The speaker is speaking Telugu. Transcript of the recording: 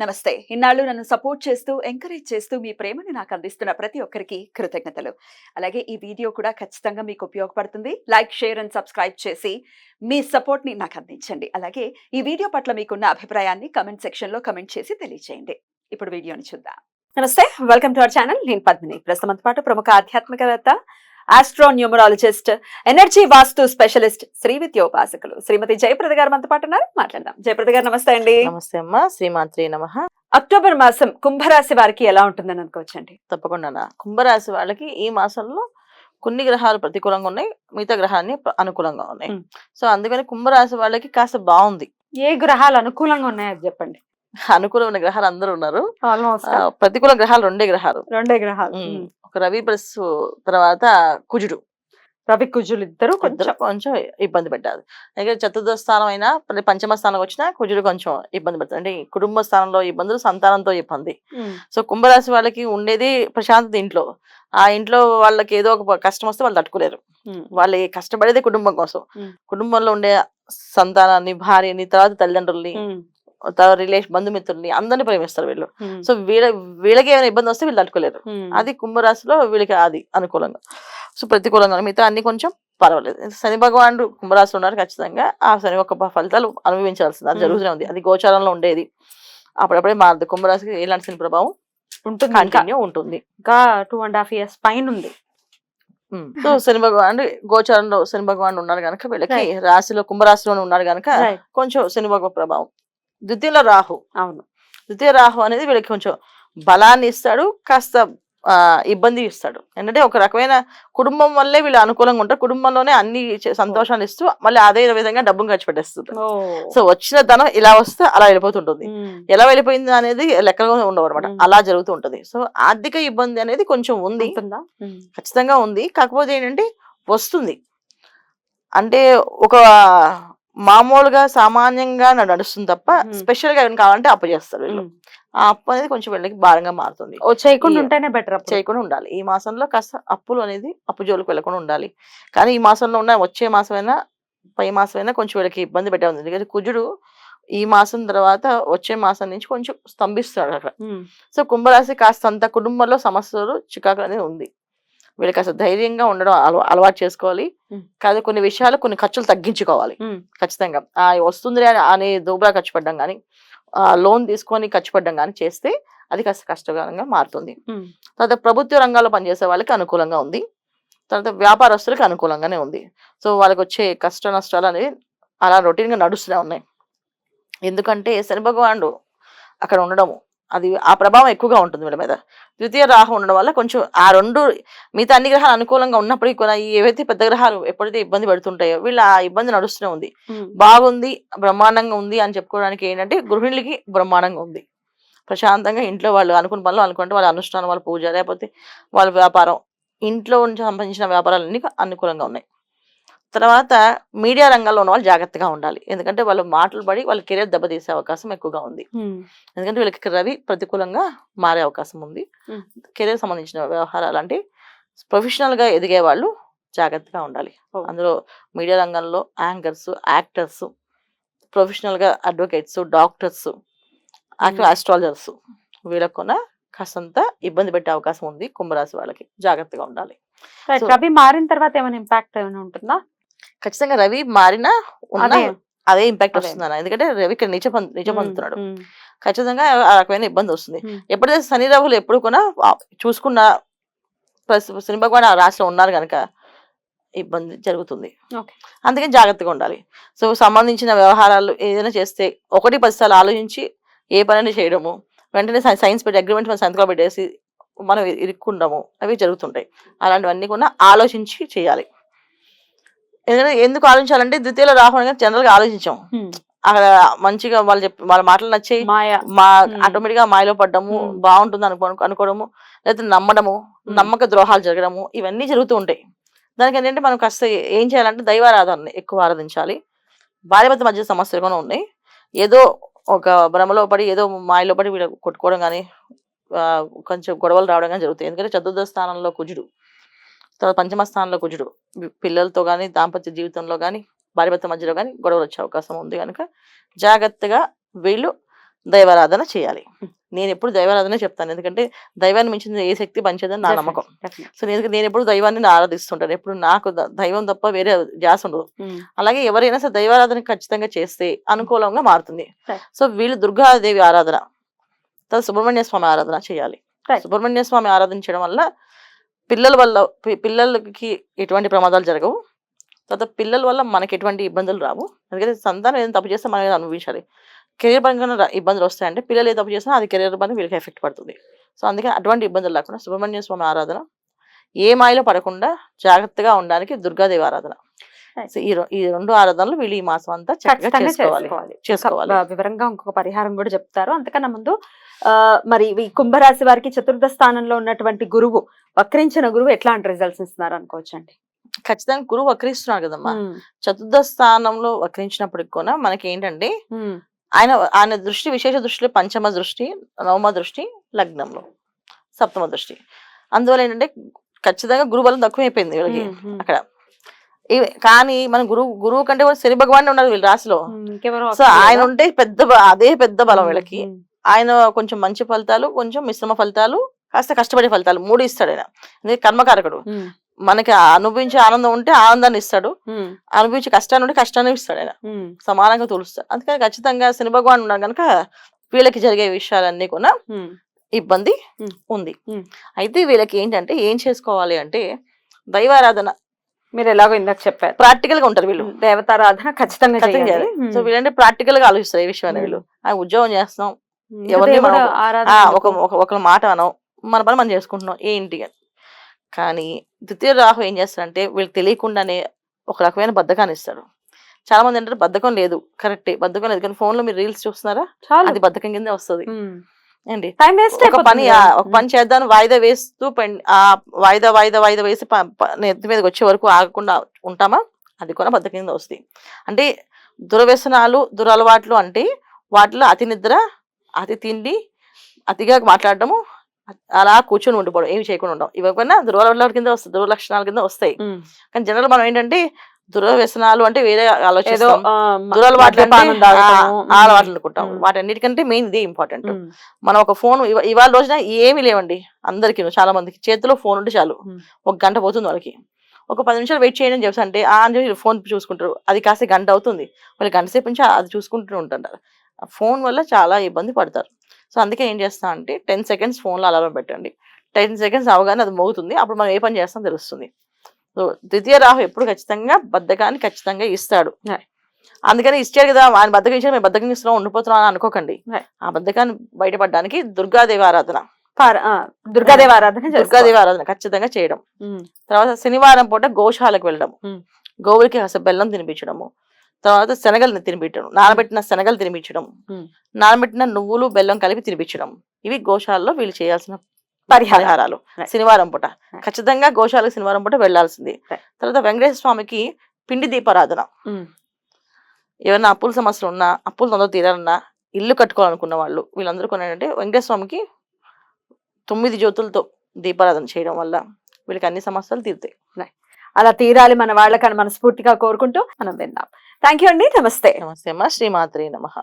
నమస్తే. ఇన్నాళ్ళు నన్ను సపోర్ట్ చేస్తూ, ఎంకరేజ్ చేస్తూ మీ ప్రేమని నాకు అందిస్తున్న ప్రతి ఒక్కరికి కృతజ్ఞతలు. అలాగే ఈ వీడియో కూడా ఖచ్చితంగా మీకు ఉపయోగపడుతుంది. లైక్, షేర్ అండ్ సబ్స్క్రైబ్ చేసి మీ సపోర్ట్‌ని నాకు అందించండి. అలాగే ఈ వీడియో పట్ల మీకున్న అభిప్రాయాన్ని కామెంట్ సెక్షన్‌లో కామెంట్ చేసి తెలియజేయండి. ఇప్పుడు వీడియోని చూద్దాం. నమస్తే. Welcome to our channel. నేను పద్మిని. ప్రస్తుతం మనతో పాటు ప్రముఖ ఆధ్యాత్మికవేత్త, ఆస్ట్రో న్యూమరాలజిస్ట్, ఎనర్జీ వాస్తు స్పెషలిస్ట్, శ్రీ విద్యోపాసకులు శ్రీమతి జయప్రద గారు మనతో పాటు ఉన్నారు. మాట్లాడదాం. జయప్రద గారు నమస్తే అండి. నమస్తే అమ్మా. శ్రీమాత్రే నమః. అక్టోబర్ మాసం కుంభరాశి వారికి ఎలా ఉంటుందని అనుకోవచ్చండి? తప్పకుండా కుంభరాశి వాళ్ళకి ఈ మాసంలో కొన్ని గ్రహాలు ప్రతికూలంగా ఉన్నాయి, మిగతా గ్రహాన్ని అనుకూలంగా ఉన్నాయి. సో అందుకని కుంభరాశి వాళ్ళకి కాస్త బాగుంది. ఏ గ్రహాలు అనుకూలంగా ఉన్నాయో అది చెప్పండి. అనుకూలమైన గ్రహాలు అందరూ ఉన్నారు. ఆల్మోస్ట్ ప్రతికూల గ్రహాలు రెండే గ్రహాలు. ఒక రవి ప్లస్ తర్వాత కుజుడు. రవి కుజులు ఇద్దరు కొంచెం ఇబ్బంది పెట్టారు. అయితే చతుర్థ స్థానం అయినా పంచమ స్థానం వచ్చినా కుజుడు కొంచెం ఇబ్బంది పెడతారు. అంటే కుటుంబ స్థానంలో ఇబ్బందులు, సంతానంతో ఇబ్బంది. సో కుంభరాశి వాళ్ళకి ఉండేది ప్రశాంతత ఇంట్లో. ఆ ఇంట్లో వాళ్ళకి ఏదో ఒక కష్టం వస్తే వాళ్ళు తట్టుకోలేరు. వాళ్ళు కష్టపడేది కుటుంబం కోసం. కుటుంబంలో ఉండే సంతానాన్ని, భార్యని, తర్వాత తల్లిదండ్రుల్ని, బంధుమిత్రుల్ని అందరినీ ప్రేమిస్తారు వీళ్ళు. సో వీళ్ళకి ఏమైనా ఇబ్బంది వస్తే వీళ్ళు తట్టుకోలేరు. అది కుంభరాశిలో వీళ్ళకి అది అనుకూలంగా. సో ప్రతికూలంగా మిగతా అన్ని కొంచెం పర్వాలేదు. శని భగవానుడు కుంభరాశిలో ఉన్నారు. ఖచ్చితంగా ఆ శని యొక్క ఫలితాలు అనుభవించాల్సింది. అది జరుగుతూనే ఉంది. అది గోచారంలో ఉండేది, అప్పుడప్పుడే మారదు. కుంభరాశికి ఎలాంటి శని ప్రభావం ఉంటుంది, కంటిన్యూ ఉంటుంది. ఇంకా 2.5 years పైన ఉంది. సో శని భగవానుడు గోచారంలో శని భగవానుడు ఉన్నారు కనుక వీళ్ళకి రాశిలో కుంభరాశిలోనే ఉన్నారు కనుక కొంచెం శని భగవాన్ ప్రభావం. ద్వితీయ రాహు. అవును. ద్వితీయ రాహు అనేది వీళ్ళకి కొంచెం బలాన్ని ఇస్తాడు, కాస్త ఇబ్బంది ఇస్తాడు. ఏంటంటే ఒక రకమైన కుటుంబం వల్లే వీళ్ళు అనుకూలంగా ఉంటారు. కుటుంబంలోనే అన్ని సంతోషాలు ఇస్తూ మళ్ళీ అదే విధంగా డబ్బును ఖర్చు పెట్టేస్తుంది. సో వచ్చిన ధనం ఇలా వస్తే అలా వెళ్ళిపోతుంటుంది. ఎలా వెళ్ళిపోయింది అనేది లెక్కగా ఉండవు అనమాట. అలా జరుగుతూ ఉంటుంది. సో ఆర్థిక ఇబ్బంది అనేది కొంచెం ఉంది, ఖచ్చితంగా ఉంది. కాకపోతే ఏంటంటే వస్తుంది అంటే ఒక మామూలుగా సామాన్యంగా నడుస్తుంది తప్ప స్పెషల్ గా ఏమైనా కావాలంటే అప్పు చేస్తారు వీళ్ళు. ఆ అప్పు అనేది కొంచెం వీళ్ళకి భారంగా మారుతుంది. చేయకుండా ఉంటేనే బెటర్. చేయకుండా ఉండాలి. ఈ మాసంలో కాస్త అప్పులు అనేది అప్పు జోలికి వెళ్ళకుండా ఉండాలి. కానీ ఈ మాసంలో ఉన్న వచ్చే మాసమైనా పై మాసమైనా కొంచెం వీళ్ళకి ఇబ్బంది పెట్టే ఉంది. ఎందుకంటే కుజుడు ఈ మాసం తర్వాత వచ్చే మాసం నుంచి కొంచెం స్తంభిస్తాడు అక్కడ. సో కుంభరాశి కాస్త అంత కుటుంబంలో సమస్యలు, చికాకులు అనేది ఉంది. వీళ్ళకి అసలు ధైర్యంగా ఉండడం అలవాటు చేసుకోవాలి. కాదు కొన్ని విషయాలు, కొన్ని ఖర్చులు తగ్గించుకోవాలి ఖచ్చితంగా. వస్తుంది అనే దూబరా ఖర్చు పడ్డం కానీ, లోన్ తీసుకొని ఖర్చు పడ్డం కానీ చేస్తే అది కాస్త కష్టకరంగా మారుతుంది. తర్వాత ప్రభుత్వ రంగాల్లో పనిచేసే వాళ్ళకి అనుకూలంగా ఉంది. తర్వాత వ్యాపారస్తులకి అనుకూలంగానే ఉంది. సో వాళ్ళకి వచ్చే కష్ట నష్టాలు అనేవి అలా రొటీన్గా నడుస్తూనే ఉన్నాయి. ఎందుకంటే శని భగవానుడు అక్కడ ఉండడము, అది ఆ ప్రభావం ఎక్కువగా ఉంటుంది వీళ్ళ మీద. ద్వితీయ రాహు ఉండడం వల్ల కొంచెం ఆ రెండు మిగతా అన్ని గ్రహాలు అనుకూలంగా ఉన్నప్పటికీ కూడా ఏవైతే పెద్ద గ్రహాలు ఎప్పుడైతే ఇబ్బంది పెడుతుంటాయో వీళ్ళ ఆ ఇబ్బంది నడుస్తూనే ఉంది. బాగుంది, బ్రహ్మాండంగా ఉంది అని చెప్పుకోవడానికి ఏంటంటే గృహిణులకి బ్రహ్మాండంగా ఉంది. ప్రశాంతంగా ఇంట్లో వాళ్ళు అనుకున్న పనులు అనుకుంటే వాళ్ళ అనుష్ఠానం, వాళ్ళ పూజ, లేకపోతే వాళ్ళ వ్యాపారం, ఇంట్లో సంబంధించిన వ్యాపారాలన్నీ అనుకూలంగా ఉన్నాయి. తర్వాత మీడియా రంగంలో ఉన్న వాళ్ళు జాగ్రత్తగా ఉండాలి. ఎందుకంటే వాళ్ళు మాటలు పడి వాళ్ళ కెరీర్ దెబ్బతీసే అవకాశం ఎక్కువగా ఉంది. ఎందుకంటే వీళ్ళకి రవి ప్రతికూలంగా మారే అవకాశం ఉంది. కెరీర్ సంబంధించిన వ్యవహారాలు అంటే ప్రొఫెషనల్ గా ఎదిగే వాళ్ళు జాగ్రత్తగా ఉండాలి. అందులో మీడియా రంగంలో యాంకర్స్, యాక్టర్స్, ప్రొఫెషనల్ గా అడ్వకేట్స్, డాక్టర్స్, ఆస్ట్రాలజర్స్ వీళ్ళకు కూడా కాస్తంత ఇబ్బంది పెట్టే అవకాశం ఉంది. కుంభరాశి వాళ్ళకి జాగ్రత్తగా ఉండాలి. రవి మారిన తర్వాత ఏమైనా ఇంపాక్ట్ ఏమైనా ఉంటుందా? ఖచ్చితంగా రవి మారినా అదే ఇంపాక్ట్ వస్తుంది అన్న. ఎందుకంటే రవి ఇక్కడ నిజ పొందుతున్నాడు. ఖచ్చితంగా ఆ రకమైన ఇబ్బంది వస్తుంది. ఎప్పుడైతే శని రాహులు ఎప్పుడు కూడా చూసుకున్న శని భగవాన్ ఆ రాశిలో ఉన్నారు కనుక ఇబ్బంది జరుగుతుంది. అందుకని జాగ్రత్తగా ఉండాలి. సో సంబంధించిన వ్యవహారాలు ఏదైనా చేస్తే 1-10 సార్లు ఆలోచించి ఏ పని చేయడము, వెంటనే సైన్స్ పెట్టి అగ్రిమెంట్ సంతకాలు పెట్టేసి మనం ఇరుక్కుండము అవి జరుగుతుంటాయి. అలాంటివన్నీ కూడా ఆలోచించి చేయాలి. ఎందుకు ఆలోచించాలంటే ద్వితీయ రాహు జనరల్ గా ఆలోచించాం, అక్కడ మంచిగా వాళ్ళ మాటలు నచ్చాయి, ఆటోమేటిక్ గా మాయలో పడ్డము, బాగుంటుంది అనుకోవడము, లేకపోతే నమ్మడము, నమ్మక ద్రోహాలు జరగడము, ఇవన్నీ జరుగుతూ ఉంటాయి. దానికి ఏంటంటే మనం కాస్త ఏం చేయాలంటే దైవారాధన ఎక్కువ ఆరాధించాలి. భార్యాభర్త మధ్య సమస్యలు కూడా ఉన్నాయి. ఏదో ఒక భ్రమలో పడి, ఏదో మాయలో పడి వీళ్ళు కొట్టుకోవడం కానీ, కొంచెం గొడవలు రావడం కానీ జరుగుతాయి. ఎందుకంటే చతుర్థ స్థానంలో కుజుడు, తర్వాత పంచమ స్థానంలో కుజుడు, పిల్లలతో కానీ, దాంపత్య జీవితంలో కానీ, భార్యాభర్త మధ్యలో కానీ గొడవలు వచ్చే అవకాశం ఉంది కనుక జాగ్రత్తగా వీళ్ళు దైవారాధన చేయాలి. నేను ఎప్పుడు దైవారాధనే చెప్తాను, ఎందుకంటే దైవాన్ని మించిన ఏ శక్తి పనిచేయదని నా నమ్మకం. సో నేను ఎప్పుడు దైవాన్ని ఆరాధిస్తుంటాను. ఎప్పుడు నాకు దైవం తప్ప వేరే ధ్యాస ఉండదు. అలాగే ఎవరైనా సరే దైవారాధన ఖచ్చితంగా చేస్తే అనుకూలంగా మారుతుంది. సో వీళ్ళు దుర్గాదేవి ఆరాధన, తర్వాత సుబ్రహ్మణ్య స్వామి ఆరాధన చేయాలి. సుబ్రహ్మణ్య స్వామి ఆరాధించడం వల్ల పిల్లలకి ఎటువంటి ప్రమాదాలు జరగవు. తర్వాత పిల్లల వల్ల మనకి ఎటువంటి ఇబ్బందులు రావు. ఎందుకంటే సంతానం ఏదైనా తప్పు చేస్తే మనం ఏదైనా అనుభవించాలి. కెరీర్ పరంగా ఇబ్బందులు వస్తాయంటే పిల్లలు ఏ తప్పు చేసినా అది కెరీర్ పరంగా వీళ్ళకి ఎఫెక్ట్ పడుతుంది. సో అందుకే అటువంటి ఇబ్బందులు లేకుండా సుబ్రహ్మణ్య స్వామి ఆరాధన, ఏ మాయలో పడకుండా జాగ్రత్తగా ఉండడానికి దుర్గాదేవి ఆరాధన. సో ఈ రెండు ఆరాధనలు వీళ్ళు ఈ మాసం అంతా చక్కగా చేసుకోవాలి. వివరంగా ఇంకొక పరిహారం కూడా చెప్తారు. అంతకన్నా ముందు మరి ఈ కుంభరాశి వారికి చతుర్థ స్థానంలో ఉన్నటువంటి గురువు, వక్రించిన గురువు ఎట్లాంటి రిజల్ట్స్ ఇస్తున్నారు అనుకోవచ్చండి? ఖచ్చితంగా గురువు వక్రిస్తున్నాడు కదమ్మా. చతుర్థ స్థానంలో వక్రించినప్పటికి కూడా మనకి ఏంటంటే ఆయన దృష్టి, విశేష దృష్టిలో పంచమ దృష్టి, నవమ దృష్టి, లగ్నంలో సప్తమ దృష్టి. అందువల్ల ఏంటంటే ఖచ్చితంగా గురువు బలం తక్కువైపోయింది వీళ్ళకి అక్కడ. కానీ మన గురువు కంటే కూడా శని భగవాన్ ఉన్నారు వీళ్ళ రాశిలో. సో ఆయన ఉంటే అదే పెద్ద బలం వీళ్ళకి. ఆయన కొంచెం మంచి ఫలితాలు, కొంచెం మిశ్రమ ఫలితాలు, కాస్త కష్టపడే ఫలితాలు 3 ఇస్తాడు ఆయన. ఎందుకంటే కర్మకారకుడు. మనకి అనుభవించే ఆనందం ఉంటే ఆనందాన్ని ఇస్తాడు, అనుభవించే కష్టాన్ని ఉంటే కష్టాన్ని ఇస్తాడు ఆయన. సమానంగా తోలుస్తాడు. అందుకని ఖచ్చితంగా శని భగవాన్ ఉన్నాడు కనుక వీళ్ళకి జరిగే విషయాలన్నీ కూడా ఇబ్బంది ఉంది. అయితే వీళ్ళకి ఏంటంటే ఏం చేసుకోవాలి అంటే దైవారాధన. మీరు ఎలాగో ఇందాక చెప్పారు, ప్రాక్టికల్ గా ఉంటారు వీళ్ళు. దేవతారాధన ఖచ్చితంగా చేయాలి. సో వీళ్ళంటే ప్రాక్టికల్ గా ఆలోచిస్తారు ఈ విషయాన్ని. వీళ్ళు ఉద్యోగం చేస్తున్నాం, ఎవరిని ఒక మాట అనం, మన పని మనం చేసుకుంటున్నాం ఏంటి అని. కానీ ద్వితీయ రాహు ఏం చేస్తాడంటే వీళ్ళకి తెలియకుండానే ఒక రకమైన బద్ధకాన్ని ఇస్తాడు. చాలా మంది ఏంటంటే బద్ధకం లేదు, కరెక్టే, బద్ధకం లేదు, కానీ ఫోన్ లో మీరు రీల్స్ చూస్తున్నారా, అది బద్ధకం కిందే వస్తుంది ఏంటి. ఒక పని చేద్దాం వాయిదా వేస్తూ వాయిదా వేసి నెత్తి మీదకి వచ్చే వరకు ఆగకుండా ఉంటామా, అది కూడా బద్ధకం కింద వస్తుంది. అంటే దురవ్యసనాలు, దురలవాట్లు అంటే వాటిలో అతి నిద్ర, అతి తిండి, అతిగా మాట్లాడటము, అలా కూర్చొని ఉండిపోవడం, ఏమి చేయకుండా ఉండడం, ఇవ్వకుండా దురలవాట్ల కింద వస్తాయి, దుర్లక్షణాల కింద వస్తాయి. కానీ జనరల్ మనం ఏంటంటే దురవ్యసనాలు అంటే వేరే ఆలోచిస్తాం, దురలవాట్లు అలవాట్లు అనుకుంటాం. వాటన్నిటికంటే మెయిన్ ఇదే ఇంపార్టెంట్. మనం ఒక ఫోన్ ఇవాళ రోజున ఏమీ లేవండి అందరికి, చాలా మందికి చేతిలో ఫోన్ ఉంటే చాలు, 1 గంట పోతుంది వాళ్ళకి. ఒక 10 నిమిషాలు వెయిట్ చేయండి అని చెప్పి అంటే అని ఫోన్ చూసుకుంటారు, అది కాస్త గంట అవుతుంది, వాళ్ళు గంట సేపు నుంచి అది చూసుకుంటూ ఉంటుంటారు. ఫోన్ వల్ల చాలా ఇబ్బంది పడతారు. సో అందుకే ఏం చేస్తా అంటే 10 సెకండ్స్ ఫోన్లో అలారం పెట్టండి. 10 సెకండ్స్ అవగానే అది మోగుతుంది, అప్పుడు మనం ఏ పని చేస్తాం తెలుస్తుంది. సో ద్వితీయ రాహు ఎప్పుడు ఖచ్చితంగా బద్ధకాన్ని ఖచ్చితంగా ఇస్తాడు. అందుకని ఇచ్చాడు కదా, ఆయన బద్ధకం ఇచ్చాడు, మేము బద్ధకం ఇస్తున్నాం ఉండిపోతున్నాం అని అనుకోకండి. ఆ బద్ధకాన్ని బయటపడడానికి దుర్గాదేవి ఆరాధన ఖచ్చితంగా చేయడం. తర్వాత శనివారం పూట గోశాలకు వెళ్ళడం, గోవులకి కాస్త బెల్లం తినిపించడము, తర్వాత శనగలు తినిపించడం, నానబెట్టిన శనగలు తినిపించడం, నానబెట్టిన నువ్వులు బెల్లం కలిపి తినిపించడం, ఇవి గోశాలలో వీళ్ళు చేయాల్సిన పరిహారాలు. శనివారం పూట ఖచ్చితంగా గోశాలకు శనివారం పూట వెళ్లాల్సింది. తర్వాత వెంకటేశ్వర స్వామికి పిండి దీపారాధన. ఏమైనా అప్పుల సమస్యలు ఉన్నా, అప్పులు తొందర తీరాలన్నా, ఇల్లు కట్టుకోవాలనుకున్న వాళ్ళు వీళ్ళందరూ కొనంటే వెంకటేశ్వర స్వామికి 9 జ్యోతులతో దీపారాధన చేయడం వల్ల వీళ్ళకి అన్ని సమస్యలు తీరుతాయి. అలా తీరాలి మన వాళ్ళకని మనస్ఫూర్తిగా కోరుకుంటూ మనం విందాం. థ్యాంక్ యూ అండి. నమస్తే. నమస్తే అమ్మా. శ్రీమాత్రే నమః.